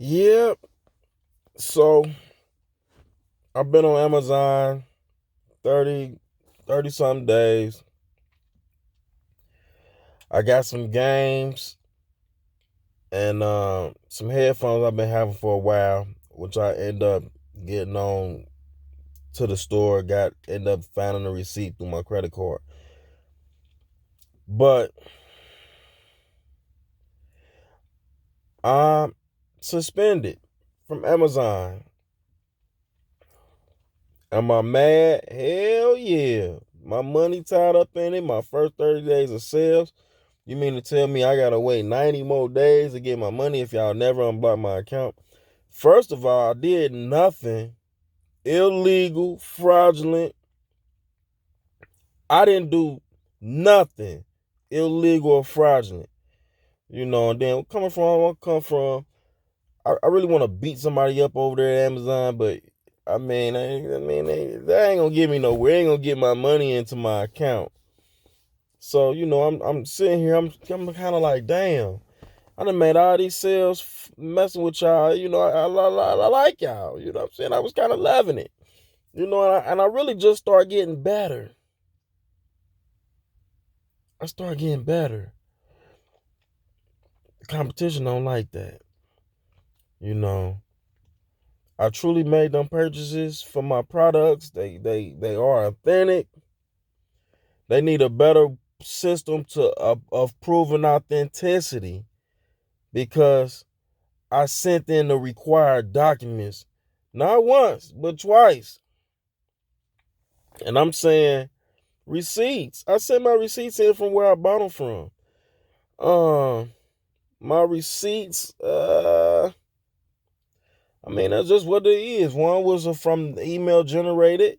Yep. So I've been on Amazon 30 some days. I got some games and some headphones I've been having for a while, which I end up getting on to the store, end up finding a receipt through my credit card. But I'm suspended from Amazon. Am I mad? Hell yeah. My money tied up in it, my first 30 days of sales. You mean to tell me I gotta wait 90 more days to get my money if y'all never unblock my account? First of all, I did nothing illegal, fraudulent. I didn't do nothing illegal or fraudulent. And then coming from where I come from, I really want to beat somebody up over there at Amazon, but they ain't gonna get me nowhere. They ain't gonna get my money into my account. So I'm sitting here. I'm kind of like, damn. I done made all these sales messing with y'all. I like y'all. You know what I'm saying? I was kind of loving it. And I really just started getting better. I started getting better. The competition don't like that. I truly made them purchases for my products. They are authentic. They need a better system of proving authenticity because I sent in the required documents not once but twice. And I'm saying receipts. I sent my receipts in from where I bought them from. My receipts. That's just what it is. One was from the email generated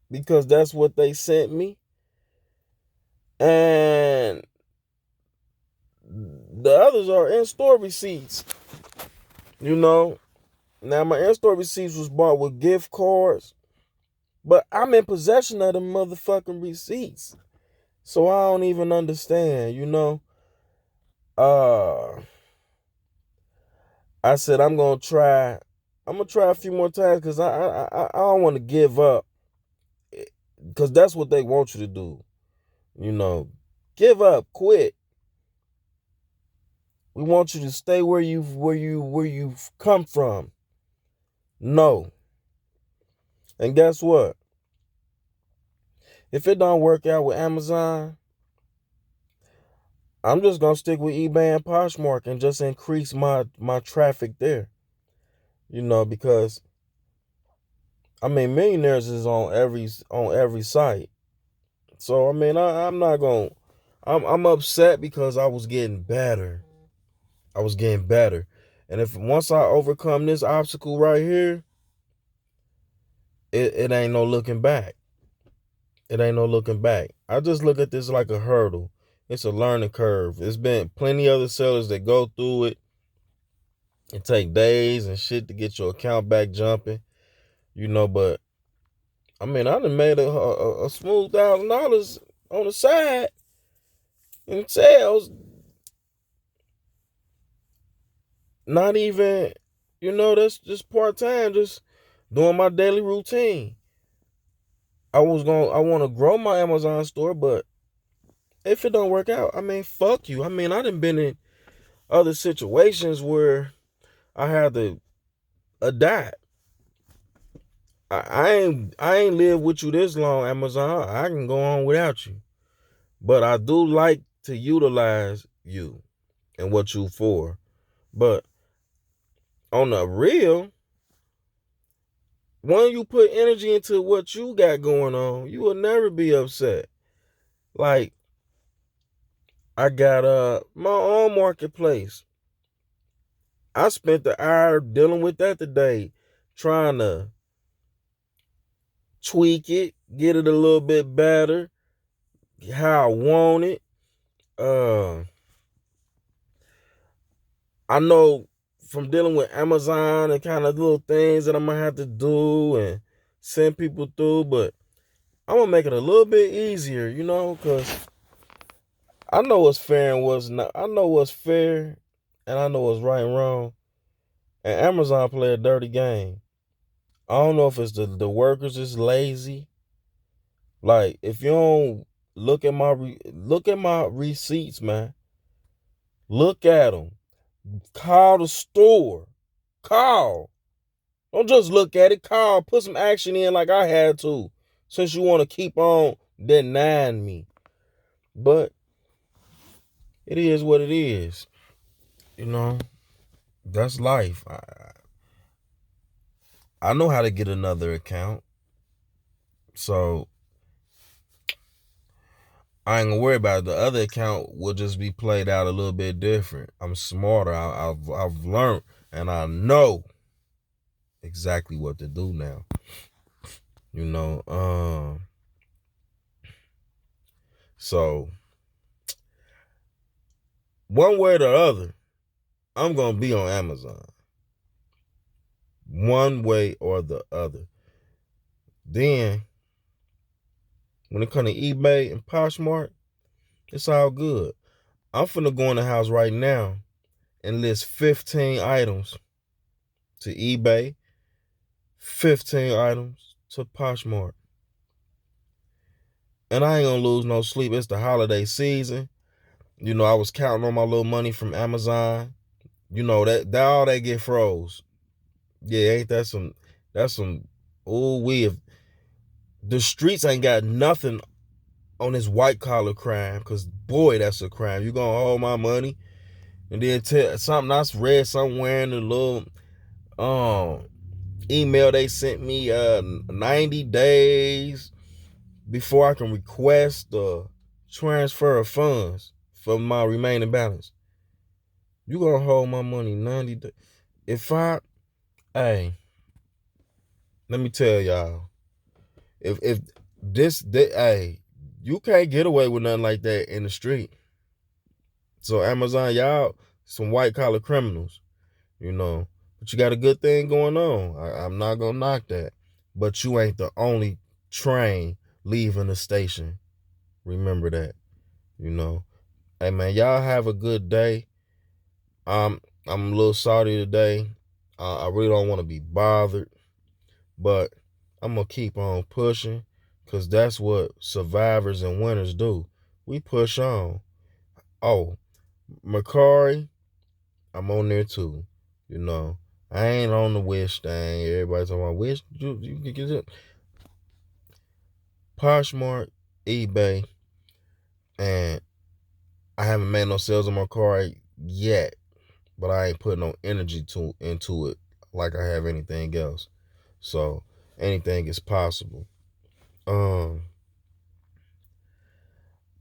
because that's what they sent me, and the others are in-store receipts. Now my in-store receipts was bought with gift cards, but I'm in possession of the motherfucking receipts, so I don't even understand. Uh, I said I'm gonna try. I'm gonna try a few more times because I don't want to give up because that's what they want you to do. Give up, quit. We want you to stay where you've come from. No. And guess what? If it don't work out with Amazon, I'm just gonna stick with eBay and Poshmark and just increase my traffic there. Because millionaires is on every site. So I'm not gonna. I'm upset because I was getting better. I was getting better, and if once I overcome this obstacle right here, it ain't no looking back. It ain't no looking back. I just look at this like a hurdle. It's a learning curve. There's been plenty other sellers that go through it and take days and shit to get your account back jumping. But I done made a smooth $1,000 on the side in sales. Not even, that's just part time, just doing my daily routine. I want to grow my Amazon store, but if it don't work out, fuck you. I done been in other situations where I had to adapt. I ain't lived with you this long, Amazon. I can go on without you. But I do like to utilize you and what you for. But on the real, when you put energy into what you got going on, you will never be upset. Like, I got my own marketplace. I spent the hour dealing with that today, trying to tweak it, get it a little bit better, how I want it. I know from dealing with Amazon and kind of little things that I'm gonna have to do and send people through, but I'm gonna make it a little bit easier, because I know what's fair and what's not. I know what's fair and I know what's right and wrong. And Amazon play a dirty game. I don't know if it's the workers is lazy. Like, if you don't look at my receipts, man. Look at them. Call the store. Call. Don't just look at it. Call. Put some action in like I had to. Since you want to keep on denying me. But it is what it is. You know, that's life. I know how to get another account. So I ain't gonna worry about it. The other account will just be played out a little bit different. I'm smarter. I've learned, and I know exactly what to do now. You know, so one way or the other, I'm gonna be on Amazon. One way or the other. Then, when it comes to eBay and Poshmark, it's all good. I'm finna go in the house right now and list 15 items to eBay, 15 items to Poshmark. And I ain't gonna lose no sleep. It's the holiday season. You know, I was counting on my little money from Amazon. You know, that all they get froze. Yeah, ain't that some, that's some, ooh, if the streets ain't got nothing on this white collar crime, because boy, that's a crime. You gonna hold my money and then tell something I read somewhere in the little email they sent me 90 days before I can request the transfer of funds for my remaining balance. You gonna hold my money 90 days. Hey, let me tell y'all, if hey, you can't get away with nothing like that in the street. So Amazon, y'all, some white collar criminals, you know. But you got a good thing going on. I'm not gonna knock that. But you ain't the only train leaving the station. Remember that, you know. Hey man, y'all have a good day. I'm a little salty today. I really don't want to be bothered, but I'm gonna keep on pushing, because that's what survivors and winners do. We push on. Oh, Mercari, I'm on there too. You know, I ain't on the Wish thing. Everybody's talking about Wish. You can get it. Poshmark, eBay, and I haven't made no sales on Mercari yet, but I ain't putting no energy into it like I have anything else. So anything is possible. All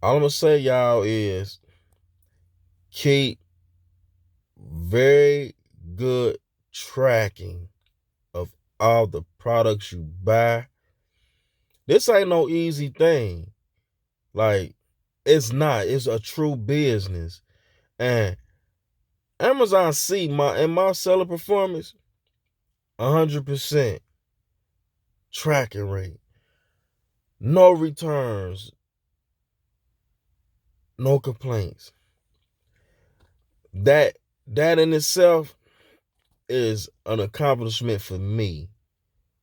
I'm gonna say, y'all, is keep very good tracking of all the products you buy. This ain't no easy thing. Like, it's not. It's a true business. And Amazon see my seller performance, 100% tracking rate. No returns. No complaints. That in itself is an accomplishment for me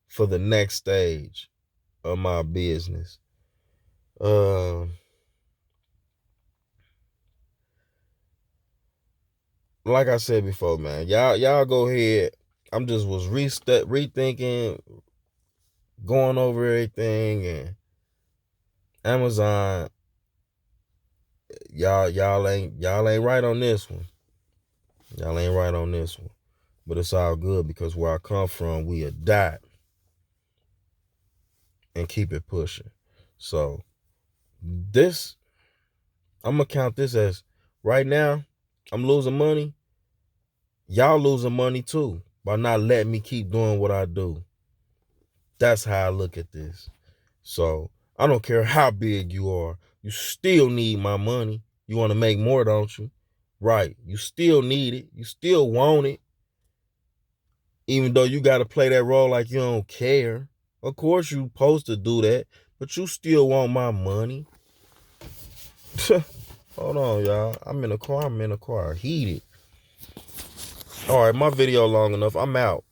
for the next stage of my business. Like I said before, man, y'all go ahead. I'm just was rethinking, going over everything, and Amazon, y'all ain't right on this one. Y'all ain't right on this one. But it's all good, because where I come from, we adapt and keep it pushing. So this, I'm gonna count this as, right now, I'm losing money. Y'all losing money too by not letting me keep doing what I do. That's how I look at this. So I don't care how big you are. You still need my money. You want to make more, don't you? Right. You still need it. You still want it. Even though you got to play that role like you don't care. Of course you supposed to do that, but you still want my money. Hold on, y'all. I'm in a car. Heated. All right, my video long enough. I'm out.